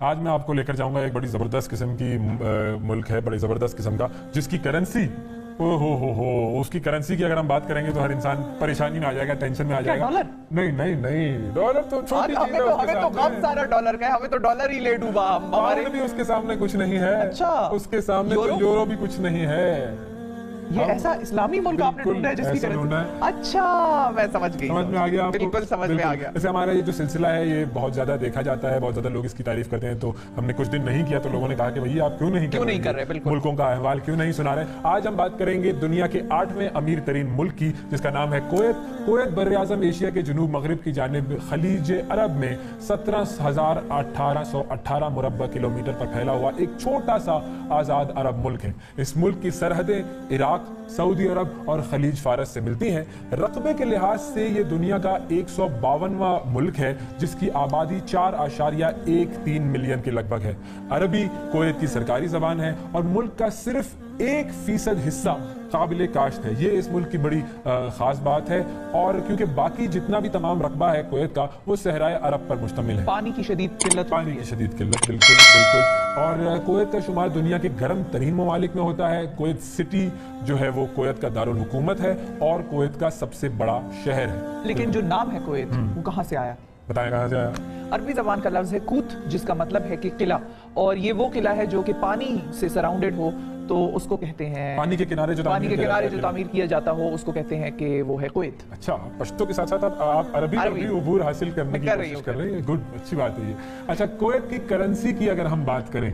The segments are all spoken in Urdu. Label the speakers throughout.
Speaker 1: آج میں آپ کو لے کر جاؤں گا ایک بڑی زبردست قسم کی ملک ہے، بڑی زبردست قسم کا، جس کی کرنسی اس کی کرنسی کی اگر ہم بات کریں گے تو ہر انسان پریشانی میں آ جائے گا، ٹینشن میں آ جائے گا۔ نہیں ڈالر تو چھوٹی چیز ہے،
Speaker 2: ہمیں تو کم سارا ڈالر کا ہے، ہمیں تو ڈالر ہی لے ڈوبا۔
Speaker 1: ہمارے بھی اس کے سامنے کچھ نہیں ہے، اس کے سامنے تو یورو بھی کچھ نہیں ہے۔
Speaker 2: یہ ایسا اسلامی ملک آپ نے ڈھونڈا ہے جس کی کرنسی، اچھا میں سمجھ گئی،
Speaker 1: سمجھ میں آ گیا آپ کو،
Speaker 2: بالکل سمجھ میں آ گیا۔
Speaker 1: ویسے ہمارا یہ جو سلسلہ ہے یہ بہت زیادہ دیکھا جاتا ہے، بہت زیادہ لوگ اس کی تعریف کرتے ہیں، تو ہم نے کچھ دن نہیں کیا تو لوگوں نے کہا کہ بھئی آپ کیوں نہیں کر رہے، ملکوں کا احوال کیوں نہیں سنا رہے۔ آج ہم بات کریں گے دنیا کے 8ویں امیر ترین ملک کی، جس کا نام ہے کویت۔ کویت بر اعظم ایشیا کے جنوب مغرب کی جانب خلیج عرب میں 17,1818 مربع کلومیٹر پر پھیلا ہوا ایک چھوٹا سا آزاد عرب ملک ہے۔ اس ملک کی سرحدیں عراق، سعودی عرب اور خلیج فارس سے ملتی ہیں۔ رقبے کے لحاظ سے یہ دنیا کا 152واں ملک ہے، جس کی آبادی 4.13 ملین کے لگ بھگ ہے۔ عربی کویت کی سرکاری زبان ہے اور ملک کا صرف 1% حصہ قابل کاشت ہے۔ یہ اس ملک کی بڑی خاص بات ہے، اور کیونکہ باقی جتنا بھی تمام رقبہ ہے کویت کا وہ صحرائے عرب پر مشتمل ہے۔
Speaker 2: پانی کی شدید قلت،
Speaker 1: بالکل۔ اور کویت کا شمار دنیا کے گرم ترین ممالک میں ہوتا ہے۔ کویت سٹی جو ہے وہ کویت کا دارالحکومت ہے اور کویت کا سب سے بڑا شہر ہے۔
Speaker 2: لیکن جو نام ہے کویت وہ کہاں سے آیا؟
Speaker 1: بتائیں کہاں سے آیا؟
Speaker 2: عربی زبان کا لفظ ہے کوت، جس کا مطلب ہے کہ قلعہ، اور یہ وہ قلعہ ہے جو کہ پانی سے سراؤنڈڈ ہو تو اس کو کہتے ہیں،
Speaker 1: پانی کے کنارے جو
Speaker 2: تعمیر کیا جاتا ہو اس کو کہتے ہیں کہ وہ ہے کویت۔
Speaker 1: اچھا، پشتو کے ساتھ ساتھ آپ عربی پر بھی عبور حاصل کرنے کی کوشش کر رہے ہیں، گڈ، اچھی بات ہے یہ۔ اچھا، کویت کی کرنسی کی اگر ہم بات کریں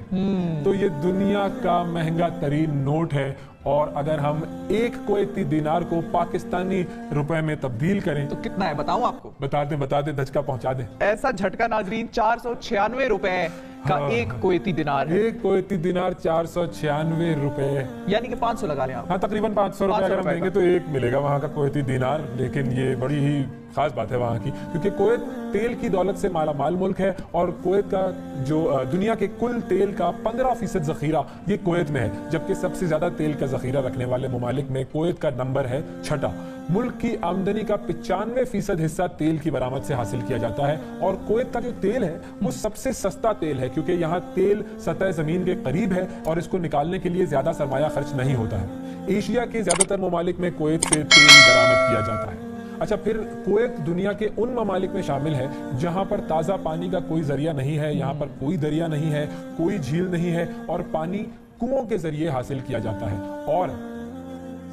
Speaker 1: تو یہ دنیا کا مہنگا ترین نوٹ ہے، اور اگر ہم ایک کویتی دینار کو پاکستانی روپے میں تبدیل کریں
Speaker 2: تو کتنا ہے بتاؤں آپ کو؟
Speaker 1: بتا دیں، دھچکا پہنچا دیں۔
Speaker 2: ایسا جھٹکا ناظرین، 496 روپے کا ایک کویتی دینار ہے۔
Speaker 1: ایک کویتی دینار 496 روپے،
Speaker 2: یعنی کہ 500 لگا لیں آپ۔
Speaker 1: ہاں، تقریباً 500 روپے اگر ہم دیں گے تو ایک ملے گا وہاں کا کویتی دینار۔ لیکن یہ بڑی ہی خاص بات ہے وہاں کی، کیونکہ کویت تیل کی دولت سے مالا مال ملک ہے، اور کویت کا جو دنیا کے کل تیل کا 15% ذخیرہ یہ کویت میں ہے، جبکہ سب سے زیادہ تیل کا ذخیرہ رکھنے والے ممالک میں کویت کا نمبر ہے 6۔ ملک کی آمدنی کا 95% حصہ تیل کی برآمد سے حاصل کیا جاتا ہے، اور کویت کا جو تیل ہے وہ سب سے سستا تیل ہے، کیونکہ یہاں تیل سطح زمین کے قریب ہے اور اس کو نکالنے کے لیے زیادہ سرمایہ خرچ نہیں ہوتا ہے۔ ایشیا کے زیادہ تر ممالک میں کویت سے تیل برآمد کیا جاتا ہے۔ اچھا، پھر کویت دنیا کے ان ممالک میں شامل ہے جہاں پر تازہ پانی کا کوئی ذریعہ نہیں ہے، یہاں پر کوئی دریا نہیں ہے، کوئی جھیل نہیں ہے، اور پانی کنووں کے ذریعے حاصل کیا جاتا ہے، اور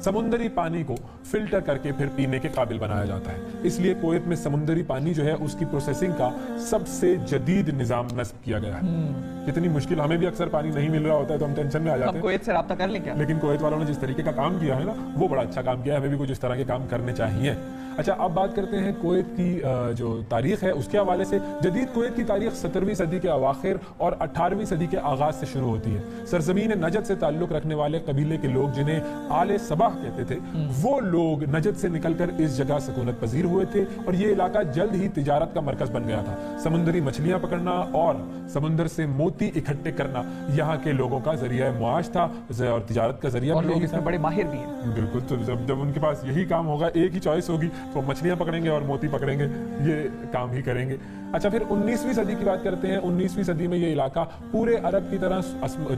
Speaker 1: سمندری پانی کو فلٹر کر کے پھر پینے کے قابل بنایا جاتا ہے۔ اس لیے کویت میں سمندری پانی جو ہے اس کی پروسیسنگ کا سب سے جدید نظام نصب کیا گیا ہے۔ کتنی مشکل، ہمیں بھی اکثر پانی نہیں مل رہا ہوتا ہے تو ہم ٹینشن میں آ جاتے ہیں،
Speaker 2: کویت سے رابطہ کر لیں کیا؟
Speaker 1: لیکن کویت والوں نے جس طریقے کا کام کیا ہے نا وہ بڑا اچھا کام کیا ہے، ہمیں بھی کچھ اس طرح کے کام کرنے چاہیے۔ اچھا، اب بات کرتے ہیں کویت کی جو تاریخ ہے اس کے حوالے سے۔ جدید کویت کی تاریخ 17ویں صدی کے اواخر اور 18ویں صدی کے آغاز سے شروع ہوتی ہے۔ سرزمین نجد سے تعلق رکھنے والے قبیلے کے لوگ جنہیں آل صباح کہتے تھے، وہ لوگ نجد سے نکل کر اس جگہ سکونت پذیر ہوئے تھے، اور یہ علاقہ جلد ہی تجارت کا مرکز بن گیا تھا۔ سمندری مچھلیاں پکڑنا اور سمندر سے موتی اکٹھے کرنا یہاں کے لوگوں کا ذریعہ معاش تھا، اور تجارت کا ذریعہ
Speaker 2: بھی، اور لوگ اس میں بڑے ماہر بھی ہیں۔
Speaker 1: بالکل، تو جب ان کے پاس یہی کام ہوگا، ایک ہی چوائس ہوگی، تو مچھلیاں پکڑیں گے اور موتی پکڑیں گے، یہ کام ہی کریں گے۔ اچھا، پھر 19ویں صدی کی بات کرتے ہیں۔ 19ویں صدی میں یہ علاقہ پورے عرب کی طرح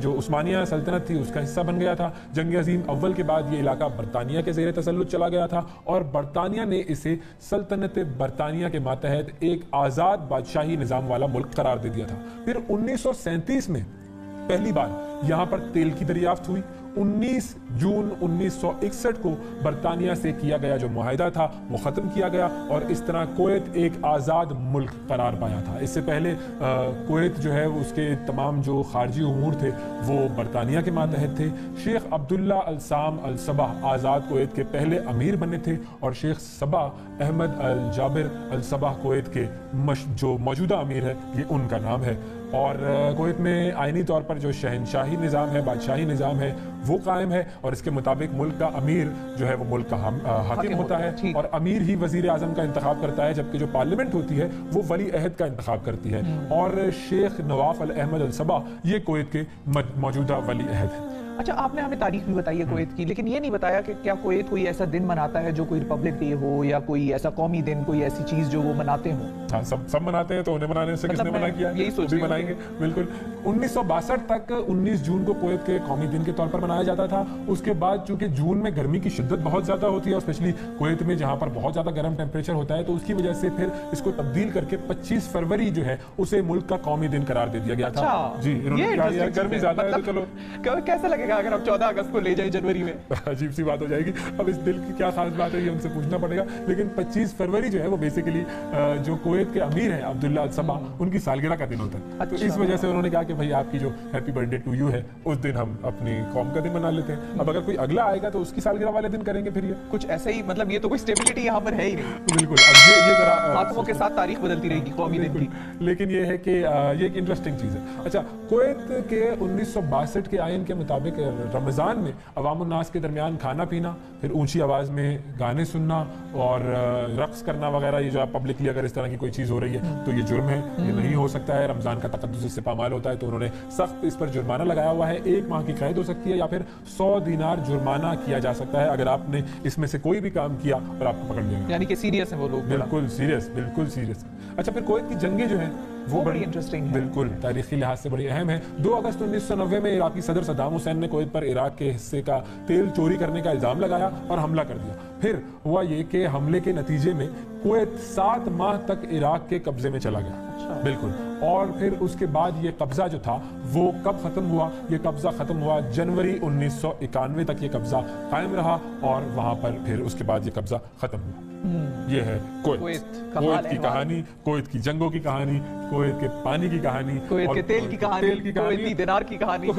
Speaker 1: جو عثمانیہ سلطنت تھی اس کا حصہ بن گیا تھا۔ جنگ عظیم اول کے بعد یہ علاقہ برطانیہ کے زیر تسلط چلا گیا تھا، اور برطانیہ نے اسے سلطنت برطانیہ کے ماتحت ایک آزاد بادشاہی نظام والا ملک قرار دے دیا تھا۔ پھر 1937 میں پہلی بار یہاں پر تیل کی دریافت ہوئی۔ 19 جون 1961 کو برطانیہ سے کیا گیا جو معاہدہ تھا وہ ختم کیا گیا، اور اس طرح کویت ایک آزاد ملک قرار پایا تھا۔ اس سے پہلے کویت جو ہے اس کے تمام جو خارجی امور تھے وہ برطانیہ کے ماتحت تھے۔ شیخ عبداللہ السام الصباح آزاد کویت کے پہلے امیر بنے تھے، اور شیخ صباح احمد الجابر الصباح کویت کے جو موجودہ امیر ہے یہ ان کا نام ہے۔ اور کویت میں آئینی طور پر جو شہنشاہی نظام ہے، بادشاہی نظام ہے وہ قائم ہے، اور اس کے مطابق ملک کا امیر جو ہے وہ ملک کا حاکم ہوتا ہے، اور امیر ہی وزیر اعظم کا انتخاب کرتا ہے، جبکہ جو پارلیمنٹ ہوتی ہے وہ ولی عہد کا انتخاب کرتی ہے، اور شیخ نواف احمد الصباح یہ کویت کے موجودہ ولی عہد ہیں۔
Speaker 2: اچھا آپ نے ہمیں تاریخ بھی بتائی ہے کویت کی، لیکن یہ نہیں بتایا کہ کیا کویت کوئی ایسا دن مناتا ہے جو کوئی ریپبلک ڈے ہو یا کوئی ایسا قومی دن، کوئی ایسی چیز جو وہ مناتے ہوں؟
Speaker 1: ہاں سب مناتے ہیں، تو انہیں منانے سے کس نے منع کیا؟
Speaker 2: یہی سوچ
Speaker 1: بھی منائیں گے بالکل۔ 1962 تک 19 جون کو کویت کے قومی دن کے طور پر منایا جاتا تھا۔ اس کے بعد چونکہ جون میں گرمی کی شدت بہت زیادہ ہوتی ہے، اور اسپیشلی کویت میں جہاں پر بہت زیادہ گرم ٹیمپریچر ہوتا ہے، تو اس کی وجہ سے پھر اس کو تبدیل کر کے 25 فروری جو ہے اسے ملک کا قومی دن قرار دے دیا گیا تھا۔ جی انہوں نے کہا ہے گرمی زیادہ ہے تو چلو
Speaker 2: کیسا لگے گا اگر ہم 14 اگست کو لے جائیں جنوری میں؟
Speaker 1: عجیب سی بات ہو جائے گی۔ اب اس دل کی کیا خاص بات ہے یہ ان سے پوچھنا پڑے گا، لیکن 25 فروری جو ہے وہ بیسیکلی جو کویت کے امیر ہیں عبداللہ الصبا، ان کی سالگرہ کا دن ہوتا ہے۔ تو اس وجہ سے انہوں نے کہا کہ بھائی آپ کی جو happy birthday to you ہے اس دن ہم اپنی قوم کا دن منا لیتے ہیں۔ اب اگر کوئی اگلا آئے گا تو اس کی سالگرہ والے دن کریں گے پھر یہ
Speaker 2: کچھ ایسا ہی، مطلب یہ تو کوئی اسٹیبلٹی یہاں پر ہے ہی نہیں۔
Speaker 1: بالکل، اب یہ ذرا
Speaker 2: خاتموں کے ساتھ تاریخ بدلتی رہے گی قومی دن کی۔
Speaker 1: لیکن یہ ہے کہ یہ ایک انٹرسٹنگ چیز ہے۔ اچھا، کویت کے 1962 کے آئین کے مطابق رمضان میں عوام الناس کے درمیان کھانا پینا، پھر اونچی آواز میں گانے سننا اور رقص کرنا وغیرہ، یہ جو آپ پبلکلی اگر اس طرح کی کوئی چیز ہو رہی ہے تو یہ جرم ہے، یہ نہیں ہو سکتا ہے۔ رمضان کا تقدس اس سے پامال ہوتا ہے، تو انہوں نے سخت اس پر جرمانہ لگایا ہوا ہے۔ 1 ماہ کی قید ہو سکتی ہے یا پھر 100 دینار جرمانہ کیا جا سکتا ہے اگر آپ نے اس میں سے کوئی بھی کام کیا اور آپ کو پکڑ لیا گیا۔
Speaker 2: یعنی کہ سیریس ہیں وہ لوگ؟
Speaker 1: بالکل سیریس، بالکل سیریس۔ اچھا، پھر کویت کی جنگیں جو ہیں وہ بڑی
Speaker 2: انٹرسٹنگ ہے،
Speaker 1: بالکل تاریخی لحاظ سے بڑی اہم ہے۔ 2 اگست 1990 میں عراقی صدر صدام حسین نے کویت پر عراق کے حصے کا تیل چوری کرنے کا الزام لگایا اور حملہ کر دیا۔ پھر ہوا یہ کہ حملے کے نتیجے میں کویت 7 ماہ تک عراق کے قبضے میں چلا گیا۔ بالکل، اور پھر اس کے بعد یہ قبضہ جو تھا وہ کب ختم ہوا؟ یہ قبضہ ختم ہوا جنوری 1991 تک یہ قبضہ قائم رہا، اور وہاں پر پھر اس کے بعد یہ قبضہ ختم ہوا۔ یہ ہے کویت کی کہانی، کویت کی جنگوں کی کہانی، کویت کے پانی کی کہانی،
Speaker 2: کویت کے تیل کی کہانی، کویت کی دینار کی کہانی۔